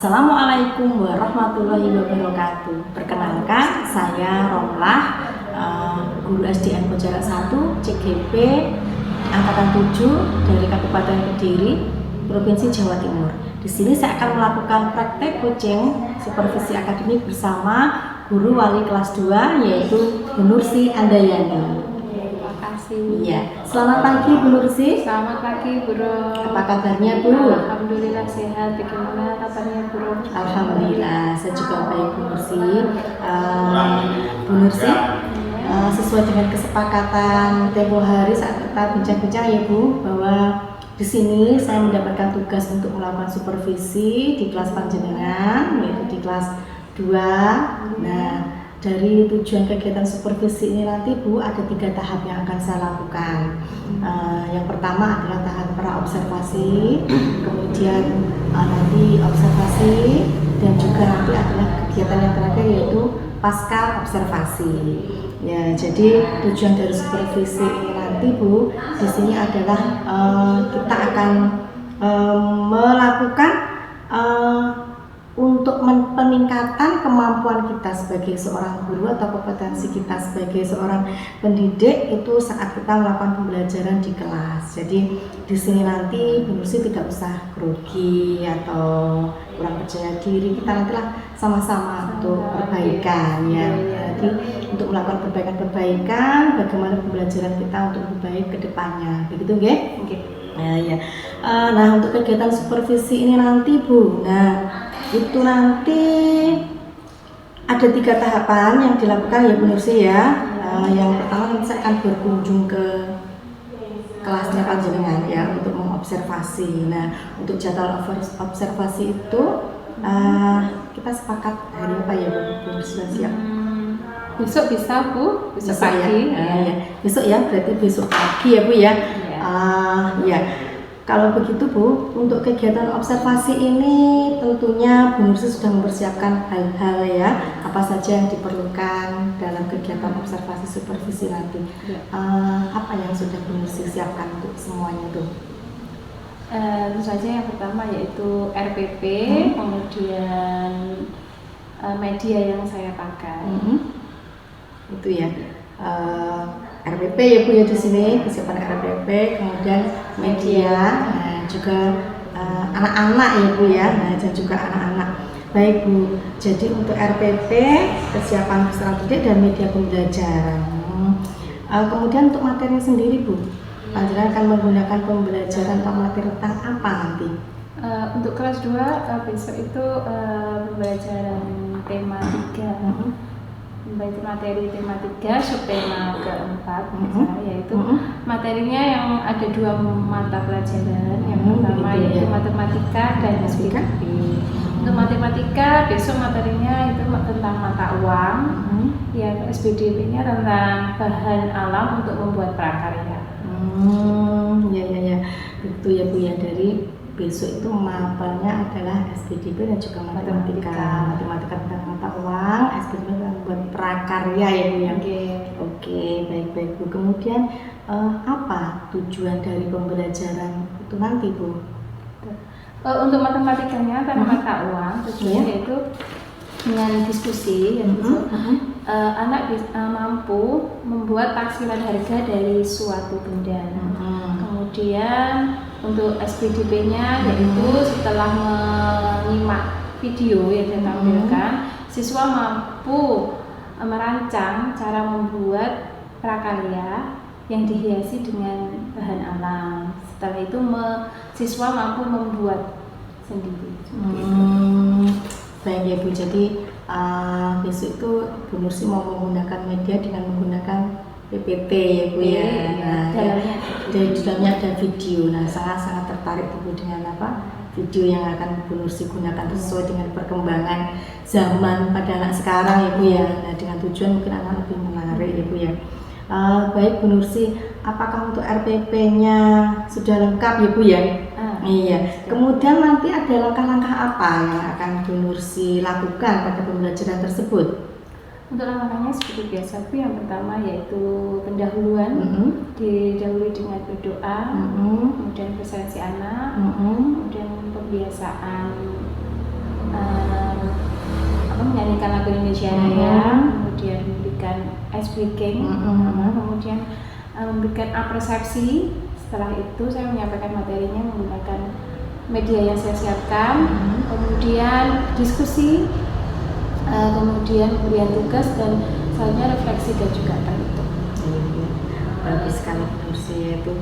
Assalamualaikum warahmatullahi wabarakatuh. Perkenalkan, saya Romlah, guru SDN Jarak 1 CGP Angkatan 7 dari Kabupaten Kediri, Provinsi Jawa Timur. Di sini saya akan melakukan praktek coaching supervisi akademik bersama guru wali kelas 2 yaitu Bu Nursi Andayani. Iya, selamat pagi Bu Nursi. Selamat pagi Bu Rom. Apa kabarnya Bu? Alhamdulillah sehat. Bagaimana kabarnya Bu Rom? Alhamdulillah, saya juga baik Bu Nursi. Bu Nursi, sesuai dengan kesepakatan tempo hari saat kita bincang-bincang ya Bu, bahwa di sini saya mendapatkan tugas untuk melakukan supervisi di kelas panjenengan, yaitu di kelas 2. Nah, dari tujuan kegiatan supervisi ini nanti Bu, ada 3 tahap yang akan saya lakukan. Yang pertama adalah tahap pra-observasi, kemudian nanti observasi, dan juga nanti adalah kegiatan yang terakhir yaitu pasca observasi. Ya, jadi tujuan dari supervisi ini nanti Bu, di sini adalah kita akan melakukan untuk peningkatan kemampuan kita sebagai seorang guru atau kompetensi kita sebagai seorang pendidik itu saat kita melakukan pembelajaran di kelas. Jadi di sini nanti Bu Nursi tidak usah grogi atau kurang percaya diri, kita nantilah sama-sama untuk perbaikan ya. Jadi untuk melakukan perbaikan-perbaikan bagaimana pembelajaran kita untuk lebih baik ke depannya. Begitu nggih? Oke. Ya. Nah, untuk kegiatan supervisi ini nanti Bu, itu nanti ada 3 tahapan yang dilakukan ya Bu Nursi ya. Yang pertama nanti saya akan berkunjung ke kelasnya panjenengan ya untuk mengobservasi. Nah, untuk jadwal observasi itu kita sepakat hari apa ya Bu Nursi siap? Besok bisa Bu, besok pagi. Ya. Besok ya, berarti besok pagi ya Bu ya. Ya. Kalau begitu Bu, untuk kegiatan observasi ini tentunya Bu Nursi sudah mempersiapkan hal-hal ya, apa saja yang diperlukan dalam kegiatan observasi supervisi nanti. Apa yang sudah Bu Nursi siapkan untuk semuanya tuh? Tentu saja yang pertama yaitu RPP, kemudian media yang saya pakai. Itu ya. RPP ya Bu ya, di sini persiapan RPP, kemudian media, juga anak-anak ya Bu ya, dan juga anak-anak. Baik Bu, jadi untuk RPP persiapan peserta didik dan media pembelajaran. Kemudian untuk materi sendiri Bu, panjenengan akan menggunakan pembelajaran atau materi tentang apa nanti? Untuk kelas 2 besok itu pembelajaran tema 3. Baik materi tema 3, subtema ke-4 yaitu materinya yang ada 2 mata pelajaran. Yang pertama yaitu matematika dan SPDB. Untuk matematika besok materinya itu tentang mata uang, yang SPDB-nya tentang bahan alam untuk membuat prakarya. Ya, itu ya Bu ya, dari besok itu mapelnya adalah SPDB dan juga matematika tentang mata uang, SPDB tentang buat prakarya ya Bu ya. Oke, baik Bu. Kemudian apa tujuan dari pembelajaran itu nanti Bu? Untuk matematikanya karena mata uang tujuannya itu dengan diskusi anak mampu membuat taksiran harga dari suatu benda. Kemudian untuk SPDB-nya yaitu setelah menyimak video yang ditampilkan, siswa mampu merancang cara membuat prakarya yang dihiasi dengan bahan alam. Setelah itu siswa mampu membuat sendiri. Baik ya Bu, jadi besok itu Bu Nursi mau menggunakan media dengan menggunakan PPT ya Bu ya. Di dalamnya ada video. Nah, sangat tertarik Bu dengan video yang akan Bu Nursi gunakan sesuai dengan perkembangan zaman pada anak sekarang ya Bu ya. Nah, dengan tujuan mungkin anak lebih menarik ya Bu ya. Baik Bu Nursi, apakah untuk RPP-nya sudah lengkap ya Bu ya? Iya. Kemudian nanti ada langkah-langkah apa yang akan Bu Nursi lakukan pada pembelajaran tersebut? Untuk langkahnya seperti biasa Bu, yang pertama yaitu pendahuluan, didahului dengan berdoa, kemudian presentasi anak, kemudian pembiasaan menyanyikan lagu Indonesia Raya, kemudian memberikan ice breaking, kemudian memberikan apresiasi. Setelah itu saya menyampaikan materinya menggunakan media yang saya siapkan, kemudian diskusi, kemudian pemberian tugas, dan selanjutnya refleksi dan juga terhitung. Bagus sekali Bu Nursi, itu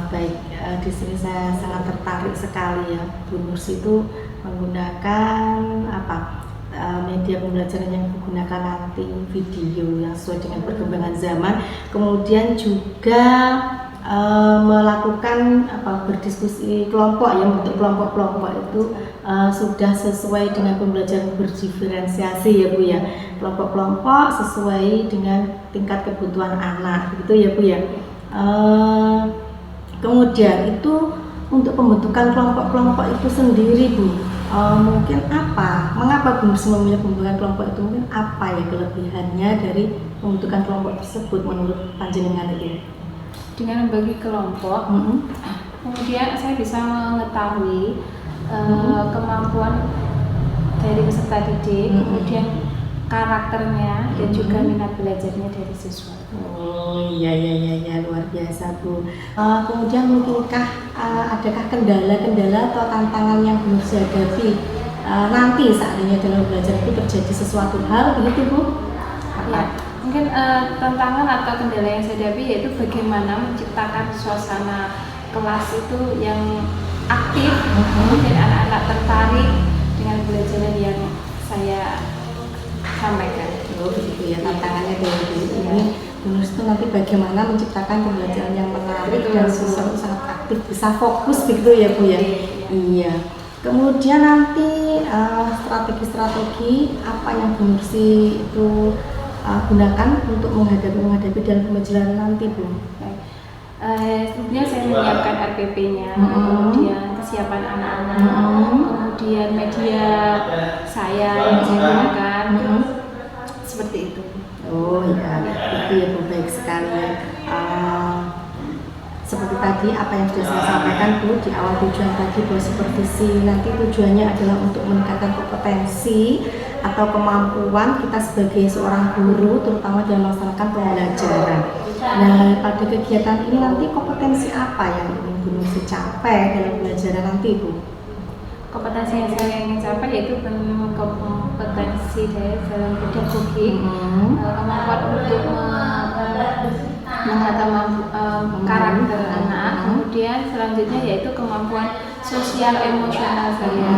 baik. Di sini saya sangat tertarik sekali ya, Bu Nursi itu menggunakan media pembelajaran yang digunakan nanti video yang sesuai dengan perkembangan zaman, kemudian juga melakukan berdiskusi kelompok ya, untuk kelompok-kelompok itu sudah sesuai dengan pembelajaran berdiferensiasi ya Bu ya, kelompok-kelompok sesuai dengan tingkat kebutuhan anak gitu ya Bu ya. Kemudian itu untuk pembentukan kelompok-kelompok itu sendiri Bu, mungkin mengapa Bu Nursi memilih pembentukan kelompok itu, mungkin apa ya kelebihannya dari pembentukan kelompok tersebut menurut panjenengan itu? Dengan membagi kelompok, kemudian saya bisa mengetahui kemampuan dari peserta didik, kemudian karakternya dan juga minat belajarnya dari siswa. Oh iya luar biasa Bu. Kemudian mungkinkah adakah kendala-kendala atau tantangan yang belum dihadapi nanti saatnya dalam belajar itu terjadi sesuatu hal begitu Bu? Ya, mungkin tantangan atau kendala yang saya hadapi yaitu bagaimana menciptakan suasana kelas itu yang aktif, kemudian anak-anak tertarik dengan pelajaran yang saya sampaikan. Oh begitu ya, tantangannya dari ini bonus itu nanti bagaimana menciptakan pembelajaran yang menarik dan siswa itu sangat aktif, bisa fokus begitu ya Bu ya. Iya. Kemudian nanti strategi-strategi apa yang Bu Nursi itu gunakan untuk menghadapi dalam pembelajaran nanti Bu? Sebelumnya saya menyiapkan RPP-nya, kemudian kesiapan anak-anak, kemudian media saya yang saya gunakan, seperti itu. Oh ya, itu ya Bu, baik sekali ya. Seperti tadi apa yang sudah saya sampaikan Bu di awal, tujuan tadi bahwa supervisi nanti tujuannya adalah untuk meningkatkan kompetensi atau kemampuan kita sebagai seorang guru, terutama dalam melaksanakan pembelajaran. Nah, pada kegiatan ini nanti kompetensi apa yang ingin Bu Nursi capai dalam pembelajaran nanti Bu? Kompetensi yang saya ingin capai yaitu kompetensi dalam pedagogik, kemampuan untuk menata karakter anak, kemudian selanjutnya yaitu kemampuan sosial emosional saya.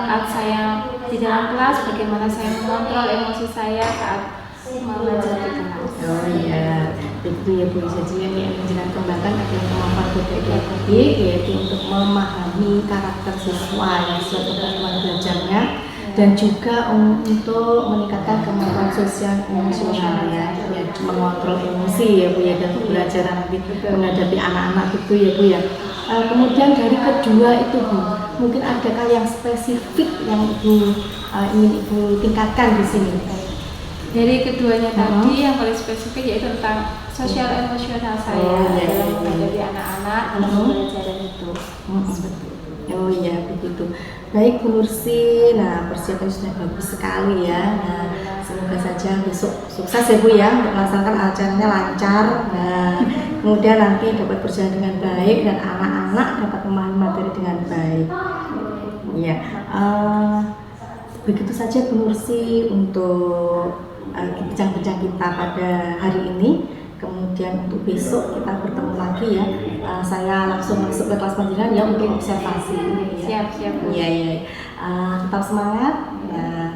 Saat saya di dalam kelas, bagaimana saya mengontrol emosi saya saat mengajar di kelas. Oh iya, begitu ya Bu. Jadi yang ingin kembangkan adalah kemampuan pedagogik, yaitu untuk memahami karakter siswa yang sesuai kebutuhan belajarnya, dan juga untuk meningkatkan kemampuan sosial emosional ya, mengontrol emosi ya Bu ya, dan pembelajaran nanti menghadapi anak-anak gitu ya Bu ya. Kemudian dari kedua itu Bu, mungkin adakah yang spesifik yang Ibu ingin Ibu tingkatkan di sini? Dari keduanya tadi yang paling spesifik yaitu tentang sosial emosional saya dalam menghadapi anak-anak dalam pembelajaran itu. Seperti itu. Oh iya begitu. Baik Bu Nursi, nah persiapan sudah bagus sekali ya. Nah, semoga saja besok sukses ya Bu ya untuk melaksanakan acaranya lancar. Nah, kemudian nanti dapat berjalan dengan baik dan anak-anak dapat memahami materi dengan baik. Iya. Begitu saja Bu Nursi untuk bincang-bincang kita pada hari ini. Kemudian untuk besok kita bertemu lagi ya. Saya langsung masuk ke kelas panjenengan ya untuk observasi. Siap. Iya. Tetap semangat.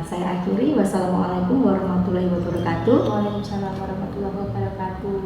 Saya akhiri. Wassalamualaikum warahmatullahi wabarakatuh. Waalaikumsalam warahmatullahi wabarakatuh.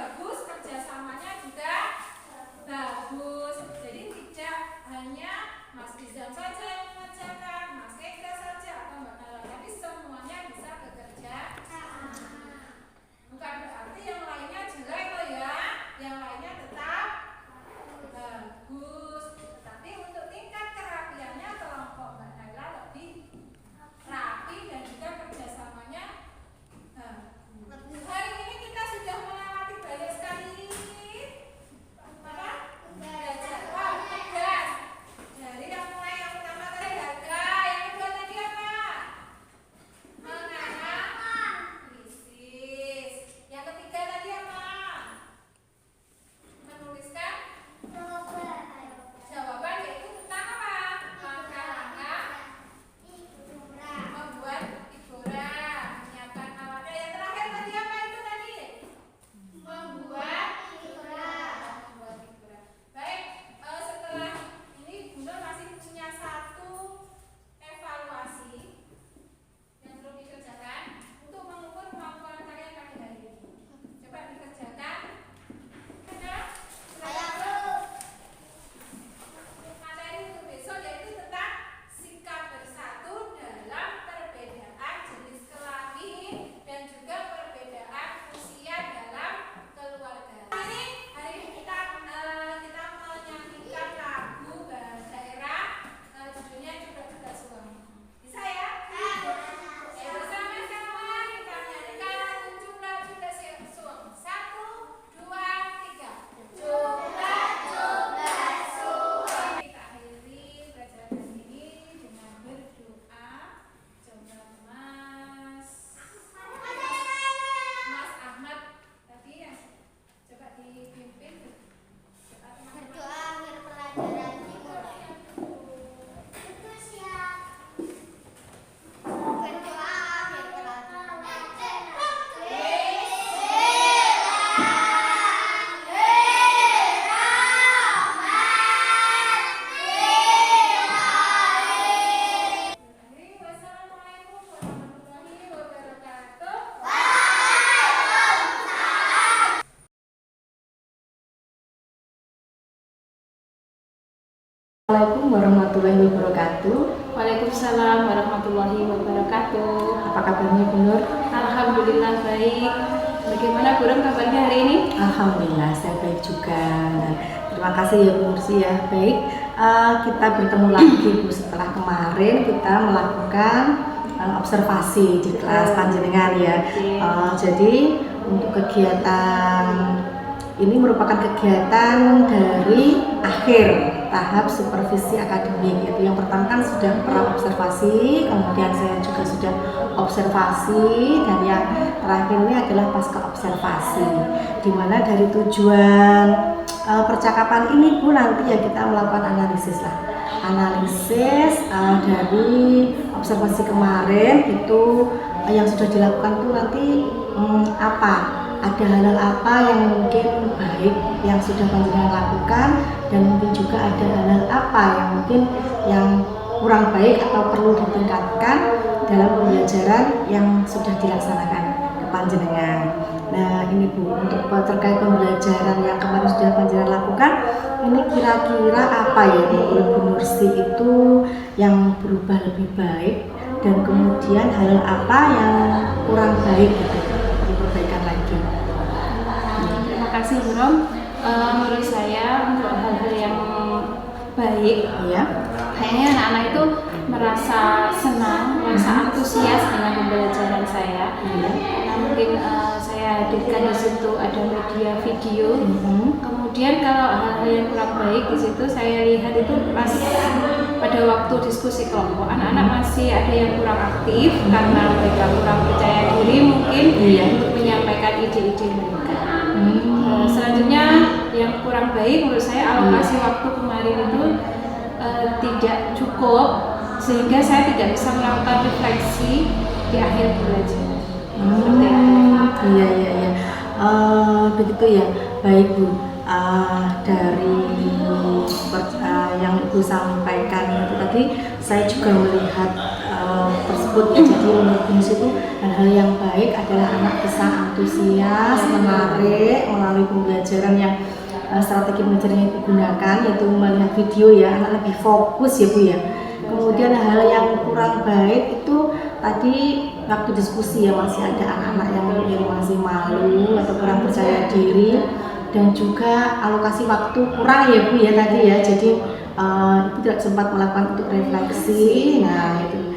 bagus, kerjasamanya juga bagus. Jadi tidak hanya Mas Rizal saja yang mengerjakan, Mas Eka saja atau Mbak Nala, tapi semuanya bisa bekerja. Bukan berarti yang lainnya jelek loh ya, yang lainnya tetap bagus. Tetapi untuk tingkat kerapiannya kelompok Mbak Nala lebih rapi dan juga kerjasamanya bagus. Hari ini kita sudah melewati banyak sekali jadwal tugas. Dari yang mulai yang pertama tadi harga, yang kedua tadi apa? Menganalisis. Yang ketiga tadi apa? Menuliskan jawaban, yaitu tentang apa? Langkah-langkah membuat figura, menyiapkan alatnya. Yang terakhir tadi apa itu tadi? Membuat figura. Baik, setelah ini Bunda masih punya satu evaluasi yang perlu dikerjakan untuk mengukur kemampuan kalian pada hari ini. Coba dikerjakan. Ada? Materi untuk besok yaitu tentang sikap bersatu dalam perbedaan jenis kelamin dan juga perbedaan usia dalam keluarga. Hari ini kita menyanyikan lagu bahasa daerah, judulnya Juga Suami. Bisa ya? Bersama-sama kita menyanyikan Juga Suami. 1, 2, 3. Juga Suami. Kita akhiri pelajaran ini dengan berdoa. Coba Mas Ahmad tadi ya, coba dipimpin. Coba teman-teman. Wassalamualaikum warahmatullahi wabarakatuh. Assalamualaikum warahmatullahi wabarakatuh. Waalaikumsalam warahmatullahi wabarakatuh. Apa kabarnya Bu Nur? Alhamdulillah baik. Bagaimana Burung kabarnya hari ini? Alhamdulillah saya baik juga. Nah, terima kasih ya Bu Nursi ya. Baik, kita bertemu lagi Bu setelah kemarin kita melakukan observasi di kelas panjenengan ya. Jadi untuk kegiatan ini merupakan kegiatan dari akhir tahap supervisi akademik, yaitu yang pertama kan sudah praobservasi, kemudian saya juga sudah observasi, dan yang terakhir ini adalah pasca observasi, di mana dari tujuan percakapan ini Bu nanti ya kita melakukan analisis dari observasi kemarin itu yang sudah dilakukan tuh nanti ada hal-hal apa yang mungkin baik yang sudah panjenengan lakukan, dan mungkin juga ada hal-hal apa yang mungkin yang kurang baik atau perlu ditingkatkan dalam pembelajaran yang sudah dilaksanakan ke panjenengan. Nah ini Bu, untuk terkait pembelajaran yang kemarin sudah panjenengan lakukan, ini kira-kira apa ya menurut Bu Nursi itu yang berubah lebih baik, dan kemudian hal apa yang kurang baik gitu, diperbaikan lagi. Terima kasih Burung. Menurut saya untuk hal-hal yang baik Ya. kayaknya anak-anak itu merasa senang, merasa antusias dengan pembelajaran saya. Karena mungkin saya hadirkan di situ ada media video. Kemudian kalau hal-hal yang kurang baik di situ saya lihat itu pas pada waktu diskusi kelompok, anak-anak masih ada yang kurang aktif karena mereka kurang percaya diri mungkin untuk menyampaikan ide-ide mereka. Selanjutnya yang kurang baik menurut saya alokasi waktu kemarin itu tidak cukup, sehingga saya tidak bisa melakukan refleksi di akhir belajar. Iya. Begitu ya. Baik Bu. Dari yang Ibu sampaikan itu tadi, saya juga melihat tersebut ya. Jadi menurut Bu Nursi itu hal-hal yang baik adalah anak bisa antusias, menarik melalui pembelajaran yang strategi belajar yang digunakan, yaitu melihat video ya, anak lebih fokus ya Bu ya. Kemudian hal yang kurang baik itu tadi waktu diskusi ya, masih ada anak-anak yang mungkin masih malu atau kurang percaya diri, dan juga alokasi waktu kurang ya Bu ya tadi ya. Jadi Ibu tidak sempat melakukan untuk refleksi. Nah itu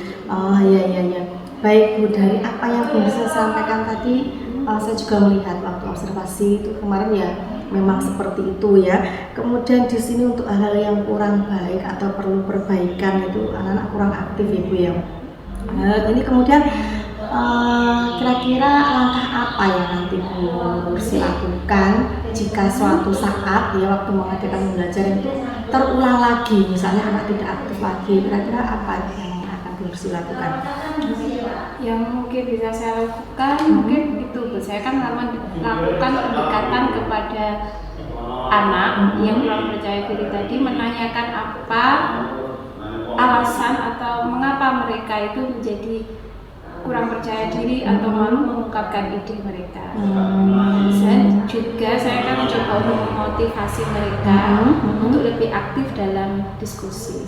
ya. Baik Bu, dari apa yang Bu bisa sampaikan tadi, saya juga melihat waktu observasi itu kemarin ya, memang seperti itu ya. Kemudian di sini untuk hal-hal yang kurang baik atau perlu perbaikan itu anak-anak kurang aktif ya Bu ya. Ini kemudian kira-kira langkah apa yang nanti Bu Nursi lakukan jika suatu saat ya waktu mengadakan pembelajaran itu terulang lagi, misalnya anak tidak aktif lagi, kira-kira apa yang akan Bu Nursi lakukan? Yang mungkin bisa saya lakukan mungkin itu, saya kan melakukan pendekatan kepada anak yang kurang percaya diri tadi, menanyakan apa alasan atau mengapa mereka itu menjadi kurang percaya diri atau malu mengungkapkan ide mereka. Saya akan mencoba untuk memotivasi mereka untuk lebih aktif dalam diskusi.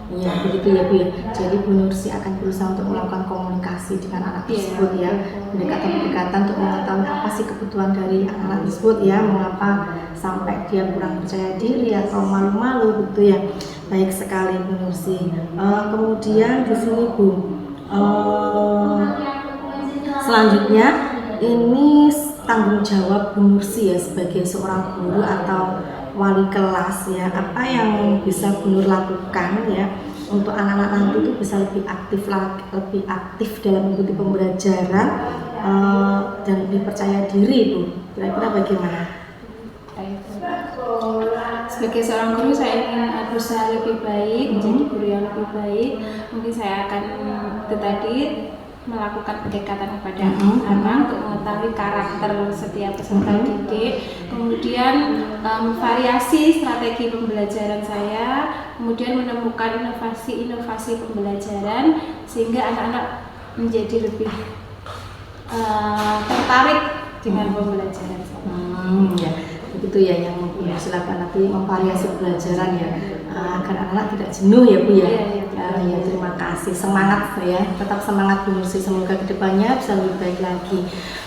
Ya begitu ya Bu ya. Jadi Bu Nursi akan berusaha untuk melakukan komunikasi dengan anak tersebut ya, pendekatan-pendekatan untuk mengetahui apa sih kebutuhan dari anak tersebut ya, mengapa sampai dia kurang percaya diri atau malu-malu gitu ya. Baik sekali Bu Nursi. Kemudian di sini Bu, selanjutnya ini tanggung jawab Bu Nursi ya sebagai seorang guru atau wali kelas ya, apa yang bisa Bu Nur lakukan ya untuk anak-anak nanti itu bisa lebih aktif dalam mengikuti pembelajaran dan lebih percaya diri Bu, kira-kira bagaimana? Sebagai seorang guru saya ingin berusaha lebih baik, menjadi guru yang lebih baik. Mungkin saya akan tadi melakukan pendekatan kepada anak untuk mengetahui karakter setiap peserta didik, kemudian variasi strategi pembelajaran saya, kemudian menemukan inovasi pembelajaran sehingga anak-anak menjadi lebih tertarik dengan pembelajaran saya. Ya, begitu ya yang silakan nanti memvariasi pembelajaran ya, agar anak-anak tidak jenuh ya Bu ya. Ya terima kasih, semangat ya, tetap semangat Bu Nursi, semoga kedepannya bisa lebih baik lagi.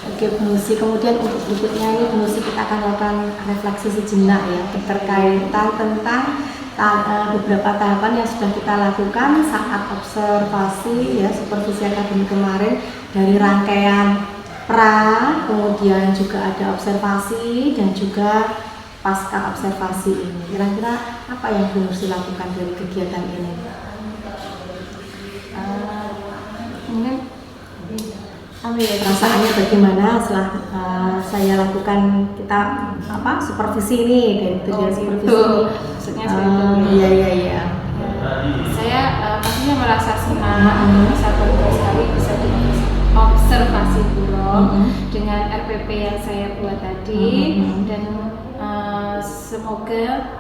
Oke Bu Nursi, kemudian untuk berikutnya ini Bu Nursi kita akan melakukan refleksi sejenak ya berkaitan tentang beberapa tahapan yang sudah kita lakukan saat observasi ya, supervisi akademik kemarin, dari rangkaian pra, kemudian juga ada observasi dan juga pasca observasi ini. Kira-kira apa yang Bu Nursi lakukan dari kegiatan ini? Perasaannya bagaimana setelah saya lakukan supervisi ini dari supervisi ini? Maksudnya Iya. Saya pastinya merasa senang, merasa bangga sekali bisa observasi burung dengan RPP yang saya buat tadi, dan semoga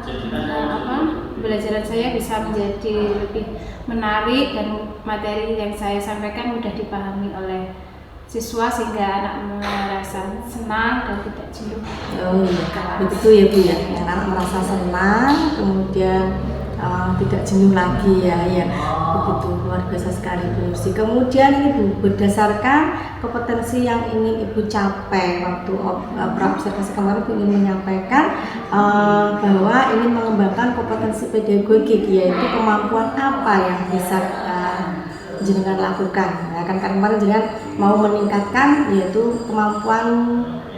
pembelajaran saya bisa menjadi lebih menarik dan materi yang saya sampaikan mudah dipahami oleh siswa sehingga anak merasa senang dan tidak jenuh. Oh iya, begitu ya Bu ya, anak merasa senang kemudian tidak jenuh lagi ya, begitu, luar biasa sekali Bu Nursi. Kemudian ini Bu, berdasarkan kompetensi yang ingin Ibu capai waktu observasi kemarin, Bu ingin menyampaikan bahwa ingin mengembangkan kompetensi pedagogik, yaitu kemampuan apa yang bisa jenengan lakukan. Nah, kan kemarin jenengan mau meningkatkan yaitu kemampuan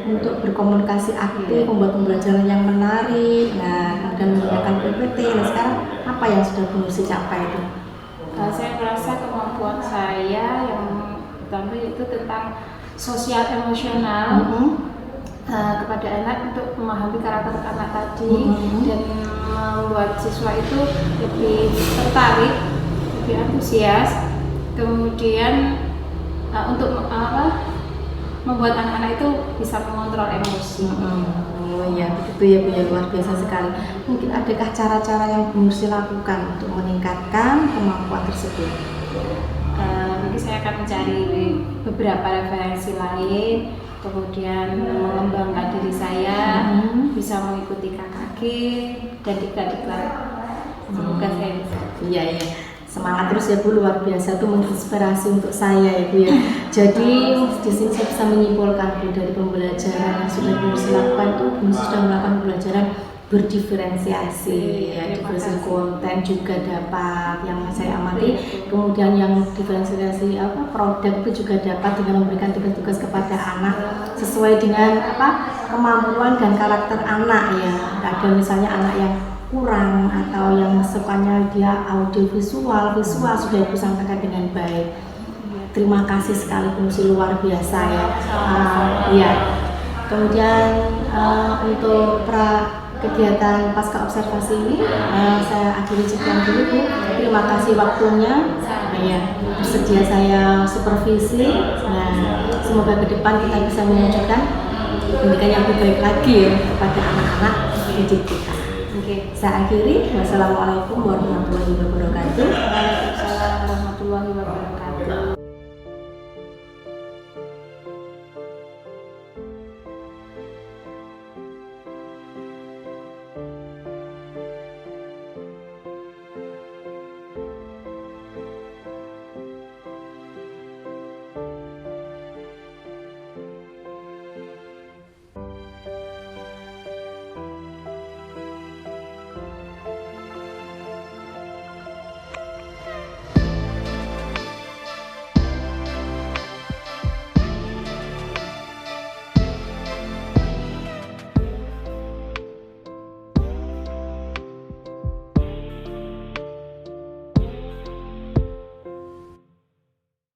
untuk berkomunikasi aktif, membuat pembelajaran yang menarik, kemudian menggunakan PPT. Nah, sekarang apa yang sudah Bu Nursi capai itu? Saya merasa kemampuan saya yang pertama itu tentang sosial emosional kepada anak, untuk memahami karakter anak tadi dan membuat siswa itu lebih tertarik, lebih antusias. Kemudian untuk membuat anak-anak itu bisa mengontrol emosi. Oh iya, begitu ya Bu ya, luar biasa sekali. Mungkin adakah cara-cara yang Bu Nursi lakukan untuk meningkatkan kemampuan tersebut? Mungkin saya akan mencari beberapa referensi lain, kemudian mengembangkan diri saya, bisa mengikuti KKG dan diklat-diklat. Semoga saya bisa. Iya, iya. Semangat terus ya Bu, luar biasa, itu menginspirasi untuk saya ya Bu ya. Jadi di sini saya bisa menyimpulkan Bu, dari pembelajaran yang sudah Bu lakukan itu Bu sudah melakukan pembelajaran berdiferensiasi ya, diversi konten juga dapat yang saya amati, kemudian yang diferensiasi produk itu juga dapat dengan memberikan tugas-tugas kepada anak sesuai dengan kemampuan dan karakter anak ya. Ada misalnya anak yang kurang atau yang sukanya dia audiovisual, visual sudah Ibu sampaikan dengan baik. Terima kasih sekali Bu, luar biasa ya. Ya. Kemudian untuk kegiatan pasca observasi ini saya akhiri sekian dulu Bu. Terima kasih waktunya. Ya, bersedia saya supervisi. Nah, semoga ke depan kita bisa mewujudkan pendidikan yang lebih baik lagi ya kepada anak-anak didik kita. Oke, saya akhiri. Wassalamualaikum warahmatullahi wabarakatuh. Waalaikumsalam warahmatullahi wabarakatuh.